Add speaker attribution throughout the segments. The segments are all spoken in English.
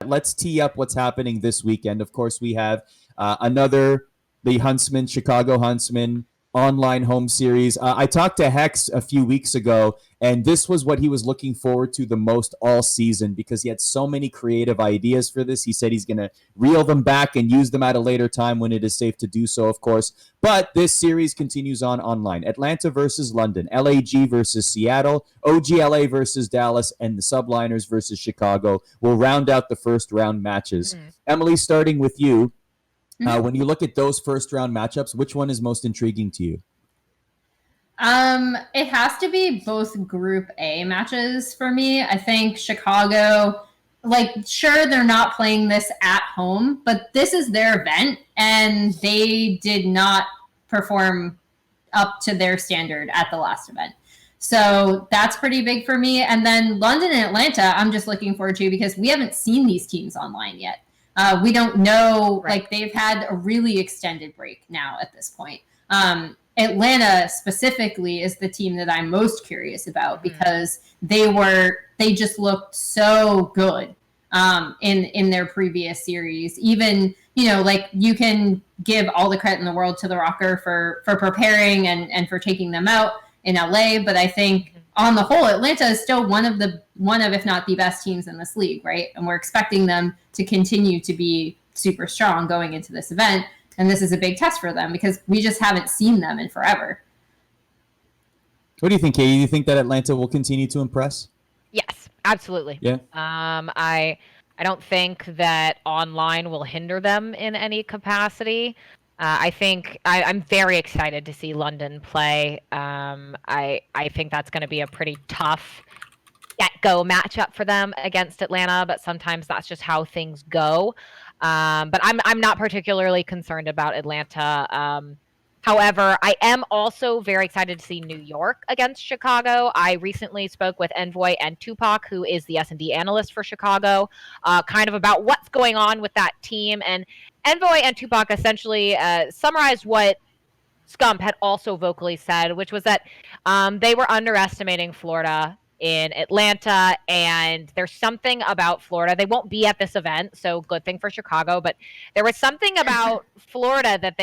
Speaker 1: Let's tee up what's happening this weekend. Of course, we have the Huntsmen, Chicago Huntsmen online home series. I talked to Hex a few weeks ago, and this was what he was looking forward to the most all season because he had so many creative ideas for this. He said he's going to reel them back and use them at a later time when it is safe to do so, of course. But this series continues on online. Atlanta versus London, LAG versus Seattle, OGLA versus Dallas, and the Subliners versus Chicago will round out the first round matches. Emily, starting with you. When you look at those first round matchups, which one is most intriguing to you?
Speaker 2: It has to be both Group A matches for me. I think Chicago, sure, they're not playing this at home, but this is their event, and they did not perform up to their standard at the last event. So that's pretty big for me. And then London and Atlanta, I'm just looking forward to because we haven't seen these teams online yet. We don't know, they've had a really extended break now at this point. Atlanta specifically is the team that I'm most curious about because they just looked so good in their previous series. Even, you can give all the credit in the world to the Rocker for preparing and for taking them out in LA, but I think on the whole, Atlanta is still one of if not the best teams in this league, right? And we're expecting them to continue to be super strong going into this event. And this is a big test for them because we just haven't seen them in forever.
Speaker 1: What do you think, Katie? Do you think that Atlanta will continue to impress?
Speaker 3: Yes, absolutely.
Speaker 1: Yeah.
Speaker 3: I don't think that online will hinder them in any capacity. I think I'm very excited to see London play. I think that's going to be a pretty tough get-go matchup for them against Atlanta, but sometimes that's just how things go. But I'm not particularly concerned about Atlanta. However, I am also very excited to see New York against Chicago. I recently spoke with Envoy and Tupac, who is the S&D analyst for Chicago, kind of about what's going on with that team. And Envoy and Tupac essentially summarized what Scump had also vocally said, which was that they were underestimating Florida in Atlanta, and there's something about Florida. They won't be at this event, so good thing for Chicago, but there was something about Florida that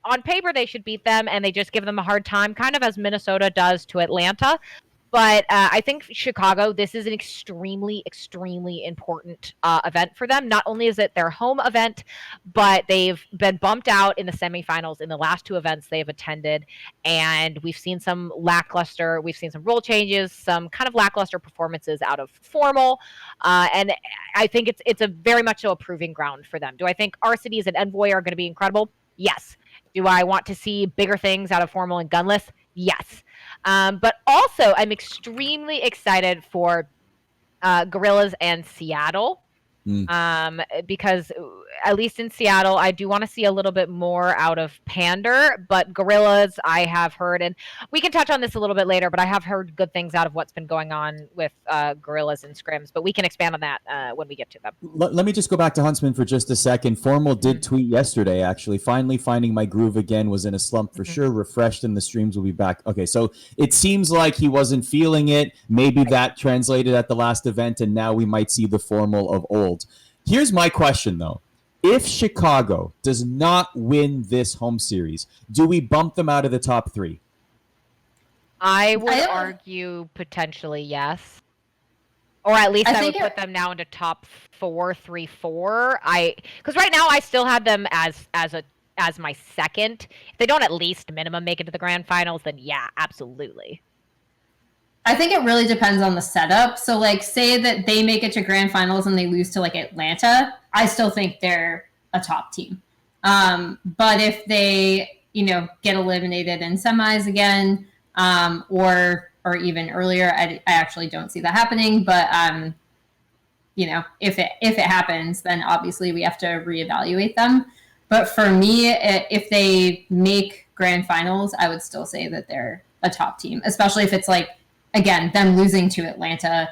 Speaker 3: on paper they should beat them, and they just give them a hard time, kind of as Minnesota does to Atlanta. But I think Chicago, this is an extremely, extremely important event for them. Not only is it their home event, but they've been bumped out in the semifinals in the last two events they've attended. And we've seen some rule changes, some kind of lackluster performances out of formal. And I think it's a very much so a proving ground for them. Do I think RCDs and Envoy are going to be incredible? Yes. Do I want to see bigger things out of formal and gunless? Yes. But also, I'm extremely excited for Gorillas and Seattle because at least in Seattle, I do want to see a little bit more out of Pander. But Gorillas, I have heard, and we can touch on this a little bit later, but I have heard good things out of what's been going on with Gorillas and Scrims. But we can expand on that when we get to them.
Speaker 1: Let me just go back to Huntsman for just a second. Formal did tweet yesterday, actually. Finally finding my groove again, was in a slump for sure. Refreshed, and the streams will be back. Okay, so it seems like he wasn't feeling it. Maybe that translated at the last event, and now we might see the Formal of old. Here's my question, though. If Chicago does not win this home series, do we bump them out of the top three?
Speaker 3: I would argue potentially yes. Or at least I would put them now into top 4, 3, 4. Because right now I still had them as my second. If they don't at least minimum make it to the grand finals, then yeah, absolutely.
Speaker 2: I think it really depends on the setup. So, say that they make it to grand finals and they lose to, Atlanta, I still think they're a top team. But if they, get eliminated in semis again, or even earlier, I actually don't see that happening. But, if it happens, then obviously we have to reevaluate them. But for me, if they make grand finals, I would still say that they're a top team, especially if it's again, them losing to Atlanta,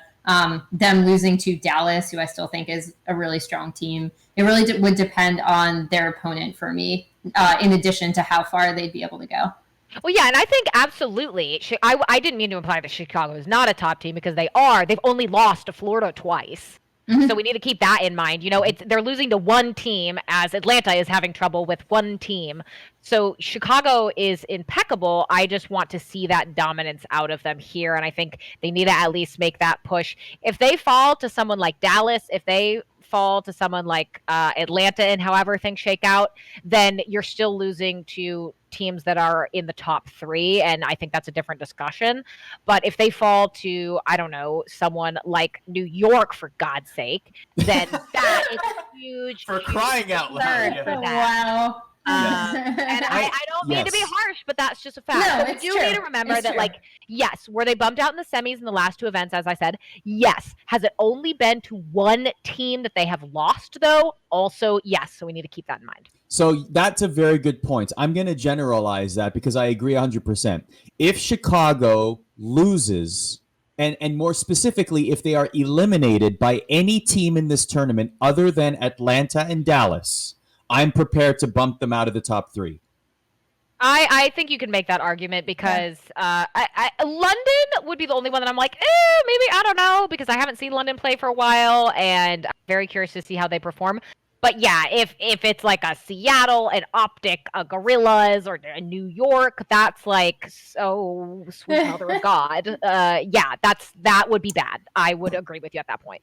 Speaker 2: them losing to Dallas, who I still think is a really strong team. It really would depend on their opponent for me, in addition to how far they'd be able to go.
Speaker 3: Well, yeah, and I think absolutely. I didn't mean to imply that Chicago is not a top team because they are. They've only lost to Florida twice. So we need to keep that in mind. They're losing to one team as Atlanta is having trouble with one team. So Chicago is impeccable. I just want to see that dominance out of them here. And I think they need to at least make that push. If they fall to someone like Dallas, if they fall to someone like Atlanta and however things shake out, then you're still losing to teams that are in the top 3. And I think that's a different discussion. But if they fall to, I don't know, someone like New York, for God's sake, then that is huge.
Speaker 1: For crying out loud.
Speaker 2: Yeah. Wow.
Speaker 3: And I don't mean to be harsh, but that's just a fact.
Speaker 2: No,
Speaker 3: we
Speaker 2: it's
Speaker 3: do
Speaker 2: true.
Speaker 3: need to remember
Speaker 2: It's
Speaker 3: that,
Speaker 2: true.
Speaker 3: yes, were they bumped out in the semis in the last 2 events, as I said? Yes. Has it only been to one team that they have lost, though? Also, yes. So we need to keep that in mind.
Speaker 1: So that's a very good point. I'm going to generalize that because I agree 100%. If Chicago loses, and more specifically, if they are eliminated by any team in this tournament other than Atlanta and Dallas, I'm prepared to bump them out of the top 3.
Speaker 3: I think you can make that argument because London would be the only one that I'm like, maybe, I don't know, because I haven't seen London play for a while, and I'm very curious to see how they perform. But yeah, if it's like a Seattle, an Optic, a Gorillas, or a New York, that's like, so sweet mother of God. Yeah, that would be bad. I would agree with you at that point.